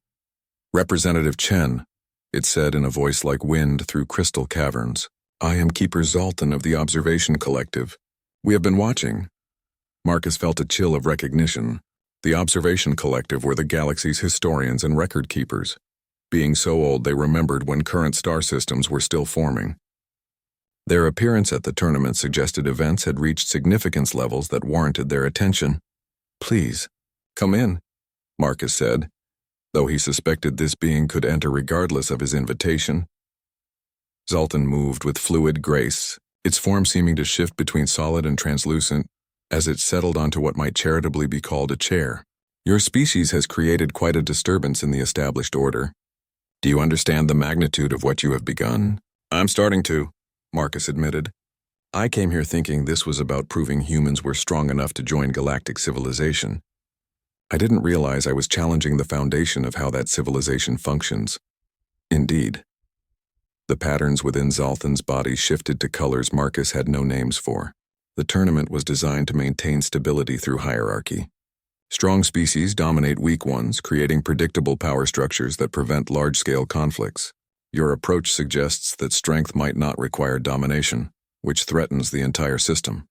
"Representative Chen," it said in a voice like wind through crystal caverns. "I am Keeper Zoltan of the Observation Collective. We have been watching." Marcus felt a chill of recognition. The Observation Collective were the galaxy's historians and record keepers. Being so old, they remembered when current star systems were still forming. Their appearance at the tournament suggested events had reached significance levels that warranted their attention. "Please, come in," Marcus said, though he suspected this being could enter regardless of his invitation. Zoltan moved with fluid grace, its form seeming to shift between solid and translucent, as it settled onto what might charitably be called a chair. "Your species has created quite a disturbance in the established order. Do you understand the magnitude of what you have begun?" "I'm starting to," Marcus admitted. "I came here thinking this was about proving humans were strong enough to join galactic civilization. I didn't realize I was challenging the foundation of how that civilization functions." Indeed. The patterns within Zoltan's body shifted to colors Marcus had no names for. The tournament was designed to maintain stability through hierarchy. Strong species dominate weak ones, creating predictable power structures that prevent large-scale conflicts. Your approach suggests that strength might not require domination, which threatens the entire system.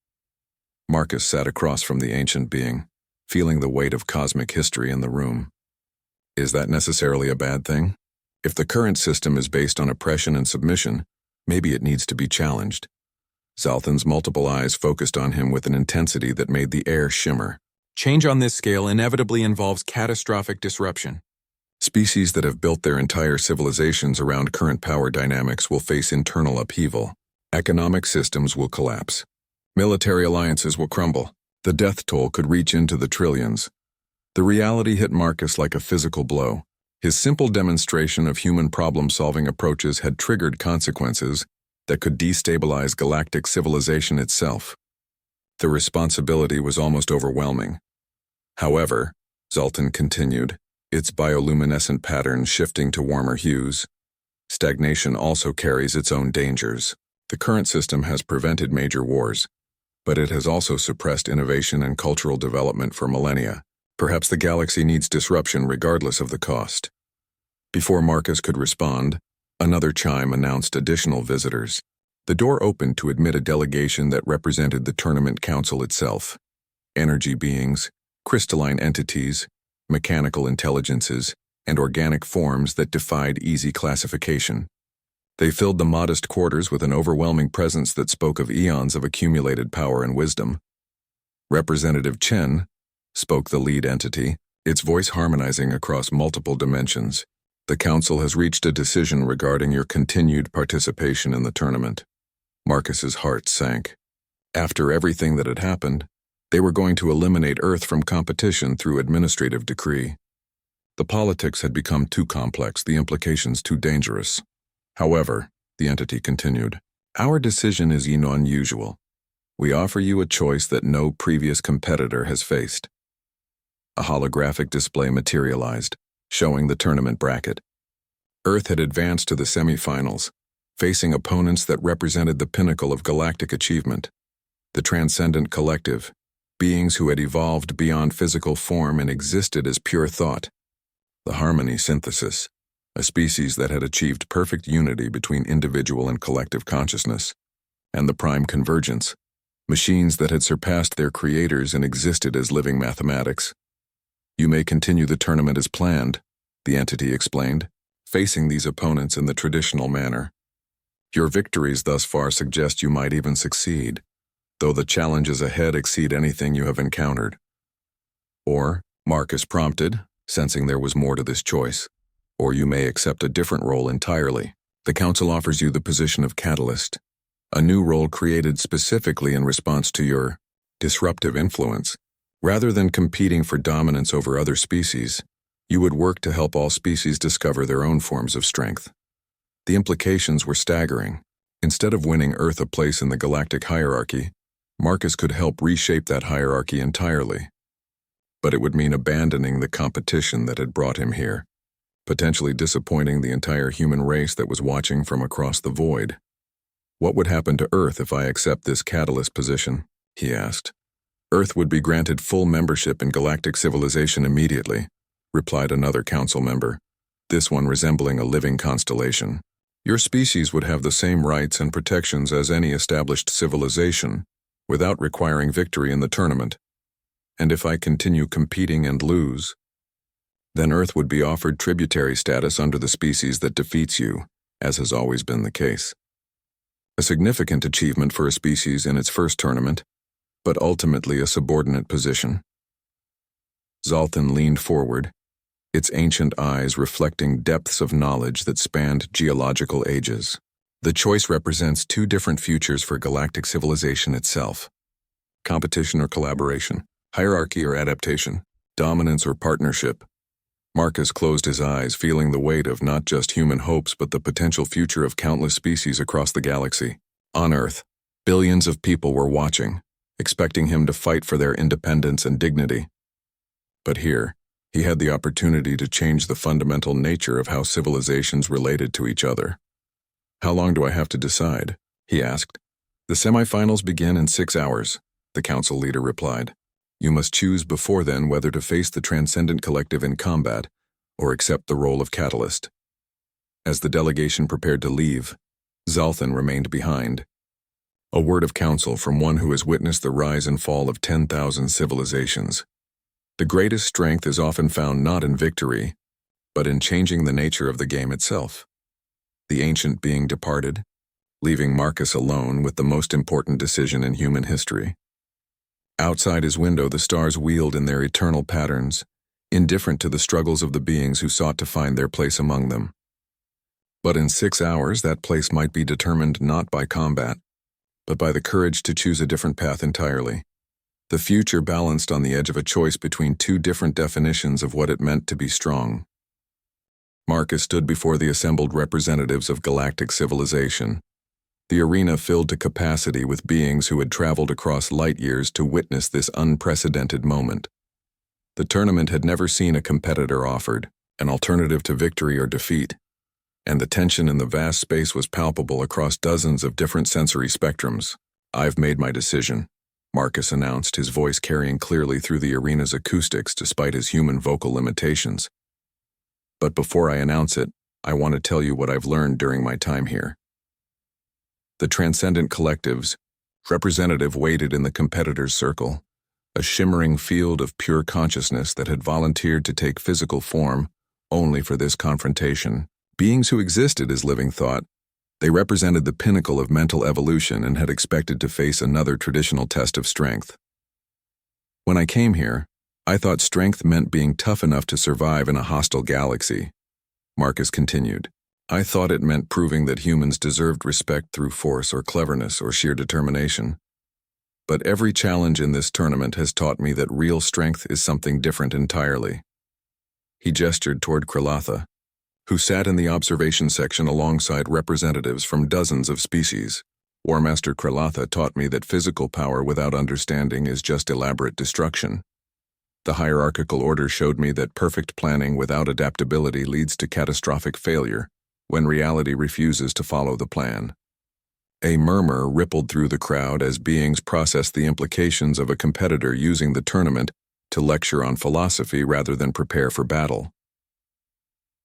Marcus sat across from the ancient being, feeling the weight of cosmic history in the room. Is that necessarily a bad thing? If the current system is based on oppression and submission, maybe it needs to be challenged. Zoltan's multiple eyes focused on him with an intensity that made the air shimmer. "Change on this scale inevitably involves catastrophic disruption. Species that have built their entire civilizations around current power dynamics will face internal upheaval. Economic systems will collapse. Military alliances will crumble. The death toll could reach into the trillions." The reality hit Marcus like a physical blow. His simple demonstration of human problem-solving approaches had triggered consequences that could destabilize galactic civilization itself. The responsibility was almost overwhelming. However, Zoltan continued, its bioluminescent patterns shifting to warmer hues. Stagnation also carries its own dangers. The current system has prevented major wars, but it has also suppressed innovation and cultural development for millennia. Perhaps the galaxy needs disruption regardless of the cost. Before Marcus could respond, another chime announced additional visitors. The door opened to admit a delegation that represented the Tournament Council itself. Energy beings, crystalline entities, mechanical intelligences, and organic forms that defied easy classification. They filled the modest quarters with an overwhelming presence that spoke of eons of accumulated power and wisdom. "Representative Chen," spoke the lead entity, its voice harmonizing across multiple dimensions. "The Council has reached a decision regarding your continued participation in the tournament." Marcus's heart sank. After everything that had happened, they were going to eliminate Earth from competition through administrative decree. The politics had become too complex, the implications too dangerous. "However," the entity continued, Our decision is unusual. We offer you a choice that no previous competitor has faced. A holographic display materialized, showing the tournament bracket. Earth had advanced to the semifinals, facing opponents that represented the pinnacle of galactic achievement. The Transcendent Collective, beings who had evolved beyond physical form and existed as pure thought. The Harmony Synthesis, a species that had achieved perfect unity between individual and collective consciousness. And the Prime Convergence, machines that had surpassed their creators and existed as living mathematics. You may continue the tournament as planned, the entity explained, facing these opponents in the traditional manner. Your victories thus far suggest you might even succeed, though the challenges ahead exceed anything you have encountered. Or, Marcus prompted, sensing there was more to this choice. Or you may accept a different role entirely. The Council offers you the position of Catalyst, a new role created specifically in response to your disruptive influence. Rather than competing for dominance over other species, you would work to help all species discover their own forms of strength. The implications were staggering. Instead of winning Earth a place in the galactic hierarchy, Marcus could help reshape that hierarchy entirely. But it would mean abandoning the competition that had brought him here, potentially disappointing the entire human race that was watching from across the void. What would happen to Earth if I accept this Catalyst position? He asked. Earth would be granted full membership in galactic civilization immediately, replied another council member, this one resembling a living constellation. Your species would have the same rights and protections as any established civilization, without requiring victory in the tournament. And if I continue competing and lose, then Earth would be offered tributary status under the species that defeats you, as has always been the case. A significant achievement for a species in its first tournament, but ultimately a subordinate position. Zoltan leaned forward, its ancient eyes reflecting depths of knowledge that spanned geological ages. The choice represents two different futures for galactic civilization itself. Competition or collaboration, hierarchy or adaptation, dominance or partnership. Marcus closed his eyes, feeling the weight of not just human hopes but the potential future of countless species across the galaxy. On Earth, billions of people were watching, expecting him to fight for their independence and dignity. But here, he had the opportunity to change the fundamental nature of how civilizations related to each other. How long do I have to decide? He asked. The semifinals begin in 6 hours, the council leader replied. You must choose before then whether to face the Transcendent Collective in combat or accept the role of Catalyst. As the delegation prepared to leave, Zoltan remained behind. A word of counsel from one who has witnessed the rise and fall of 10,000 civilizations. The greatest strength is often found not in victory, but in changing the nature of the game itself. The ancient being departed, leaving Marcus alone with the most important decision in human history. Outside his window, the stars wheeled in their eternal patterns, indifferent to the struggles of the beings who sought to find their place among them. But in 6 hours, that place might be determined not by combat, but by the courage to choose a different path entirely. The future balanced on the edge of a choice between two different definitions of what it meant to be strong. Marcus stood before the assembled representatives of galactic civilization. The arena filled to capacity with beings who had traveled across light years to witness this unprecedented moment. The tournament had never seen a competitor offered an alternative to victory or defeat, and the tension in the vast space was palpable across dozens of different sensory spectrums. I've made my decision, Marcus announced, his voice carrying clearly through the arena's acoustics despite his human vocal limitations. But before I announce it, I want to tell you what I've learned during my time here. The Transcendent Collective's representative waited in the competitor's circle, a shimmering field of pure consciousness that had volunteered to take physical form only for this confrontation. Beings who existed as living thought, they represented the pinnacle of mental evolution and had expected to face another traditional test of strength. When I came here, I thought strength meant being tough enough to survive in a hostile galaxy. Marcus continued. I thought it meant proving that humans deserved respect through force or cleverness or sheer determination. But every challenge in this tournament has taught me that real strength is something different entirely. He gestured toward Kralatha, who sat in the observation section alongside representatives from dozens of species. War Master Krilatha taught me that physical power without understanding is just elaborate destruction. The hierarchical order showed me that perfect planning without adaptability leads to catastrophic failure when reality refuses to follow the plan. A murmur rippled through the crowd as beings processed the implications of a competitor using the tournament to lecture on philosophy rather than prepare for battle.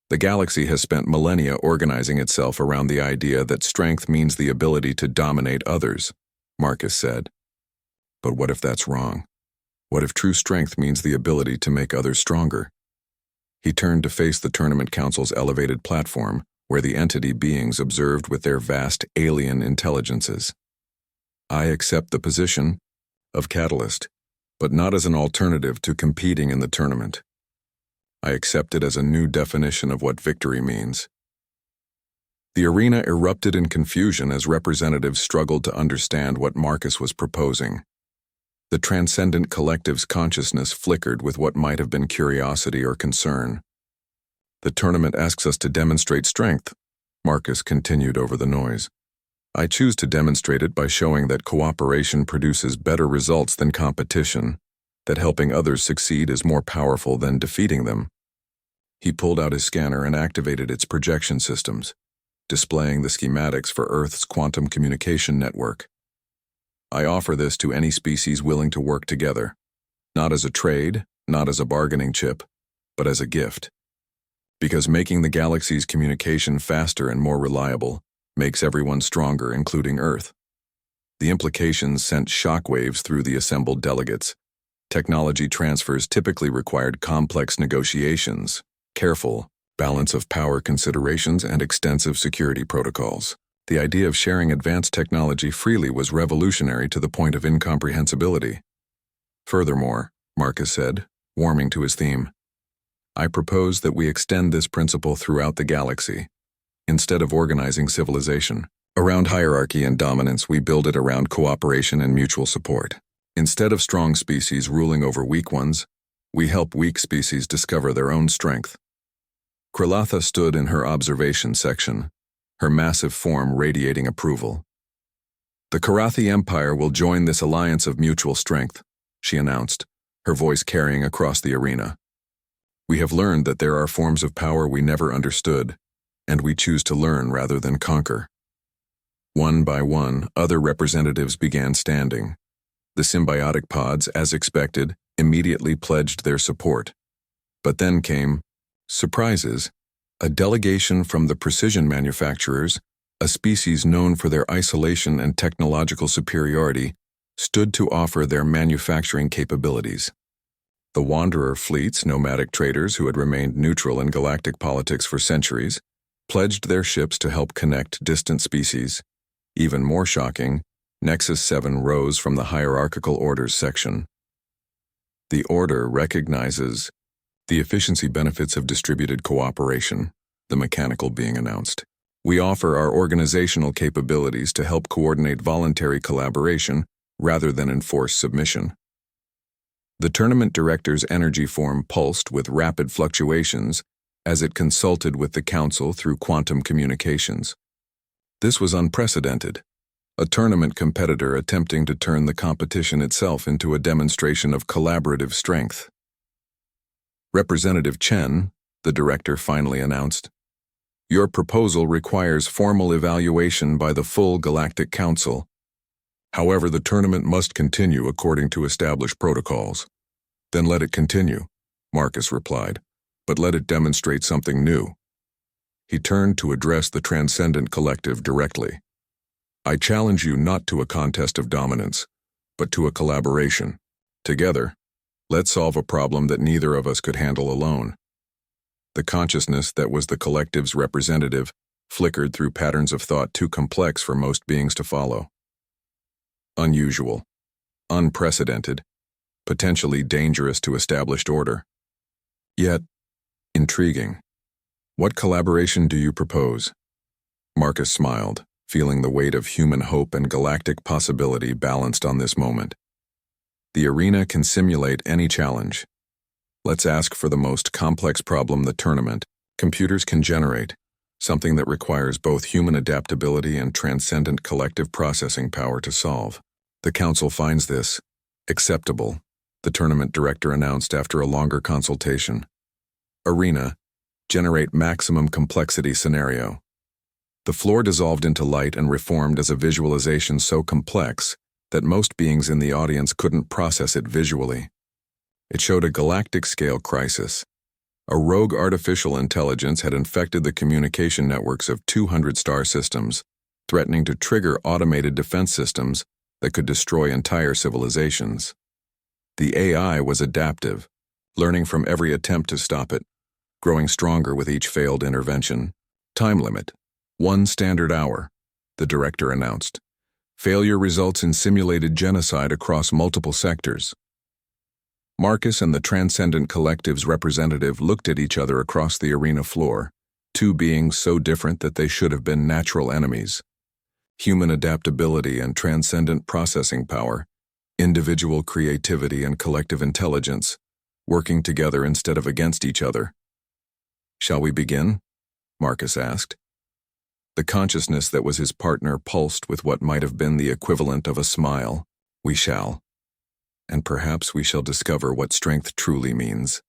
The galaxy has spent millennia organizing itself around the idea that strength means the ability to dominate others, Marcus said. But what if that's wrong? What if true strength means the ability to make others stronger? He turned to face the Tournament Council's elevated platform, where the entity beings observed with their vast alien intelligences. I accept the position of catalyst, but not as an alternative to competing in the tournament. I accept it as a new definition of what victory means. The arena erupted in confusion as representatives struggled to understand what Marcus was proposing. The transcendent collective's consciousness flickered with what might have been curiosity or concern. The tournament asks us to demonstrate strength, Marcus continued over the noise. I choose to demonstrate it by showing that cooperation produces better results than competition, that helping others succeed is more powerful than defeating them. He pulled out his scanner and activated its projection systems, displaying the schematics for Earth's quantum communication network. I offer this to any species willing to work together, not as a trade, not as a bargaining chip, but as a gift. Because making the galaxy's communication faster and more reliable makes everyone stronger, including Earth. The implications sent shockwaves through the assembled delegates. Technology transfers typically required complex negotiations, careful balance of power considerations, and extensive security protocols. The idea of sharing advanced technology freely was revolutionary to the point of incomprehensibility. Furthermore, Marcus said, warming to his theme, I propose that we extend this principle throughout the galaxy. Instead of organizing civilization around hierarchy and dominance, we build it around cooperation and mutual support. Instead of strong species ruling over weak ones, we help weak species discover their own strength. Krilatha stood in her observation section, her massive form radiating approval. The Karathi Empire will join this alliance of mutual strength, she announced, her voice carrying across the arena. We have learned that there are forms of power we never understood, and we choose to learn rather than conquer. One by one, other representatives began standing. The symbiotic pods, as expected, immediately pledged their support. But then came surprises. A delegation from the precision manufacturers, a species known for their isolation and technological superiority, stood to offer their manufacturing capabilities. The Wanderer fleets, nomadic traders who had remained neutral in galactic politics for centuries, pledged their ships to help connect distant species. Even more shocking, Nexus 7 rose from the hierarchical orders section. The order recognizes the efficiency benefits of distributed cooperation, the mechanical being announced. We offer our organizational capabilities to help coordinate voluntary collaboration rather than enforce submission. The tournament director's energy form pulsed with rapid fluctuations as it consulted with the council through quantum communications. This was unprecedented. A tournament competitor attempting to turn the competition itself into a demonstration of collaborative strength. Representative Chen, the director finally announced, your proposal requires formal evaluation by the full Galactic Council. However, the tournament must continue according to established protocols. Then let it continue, Marcus replied, but let it demonstrate something new. He turned to address the Transcendent Collective directly. I challenge you not to a contest of dominance, but to a collaboration. Together, let's solve a problem that neither of us could handle alone. The consciousness that was the collective's representative flickered through patterns of thought too complex for most beings to follow. Unusual, unprecedented, potentially dangerous to established order. Yet, intriguing. What collaboration do you propose? Marcus smiled, feeling the weight of human hope and galactic possibility balanced on this moment. The arena can simulate any challenge. Let's ask for the most complex problem the tournament computers can generate, something that requires both human adaptability and transcendent collective processing power to solve. The council finds this acceptable, the tournament director announced after a longer consultation. Arena, generate maximum complexity scenario. The floor dissolved into light and reformed as a visualization so complex that most beings in the audience couldn't process it visually. It showed a galactic-scale crisis. A rogue artificial intelligence had infected the communication networks of 200 star systems, threatening to trigger automated defense systems that could destroy entire civilizations. The AI was adaptive, learning from every attempt to stop it, growing stronger with each failed intervention. Time limit: 1 standard hour, the director announced. Failure results in simulated genocide across multiple sectors. Marcus and the Transcendent Collective's representative looked at each other across the arena floor, two beings so different that they should have been natural enemies. Human adaptability and transcendent processing power, individual creativity and collective intelligence, working together instead of against each other. "Shall we begin?" Marcus asked. The consciousness that was his partner pulsed with what might have been the equivalent of a smile. "We shall. And perhaps we shall discover what strength truly means."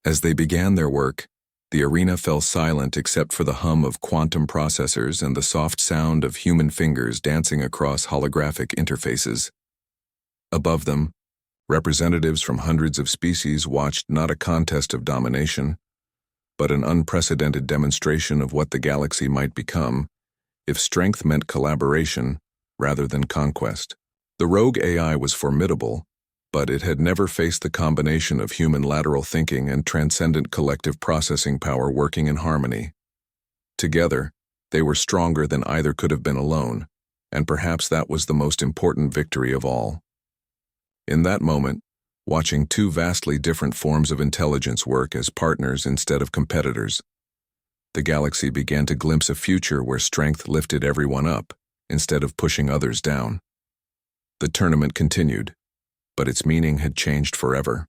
As they began their work, the arena fell silent except for the hum of quantum processors and the soft sound of human fingers dancing across holographic interfaces. Above them, representatives from hundreds of species watched not a contest of domination, but an unprecedented demonstration of what the galaxy might become if strength meant collaboration rather than conquest. The rogue AI was formidable, but it had never faced the combination of human lateral thinking and transcendent collective processing power working in harmony. Together, they were stronger than either could have been alone, and perhaps that was the most important victory of all. In that moment, watching two vastly different forms of intelligence work as partners instead of competitors, the galaxy began to glimpse a future where strength lifted everyone up instead of pushing others down. The tournament continued, but its meaning had changed forever.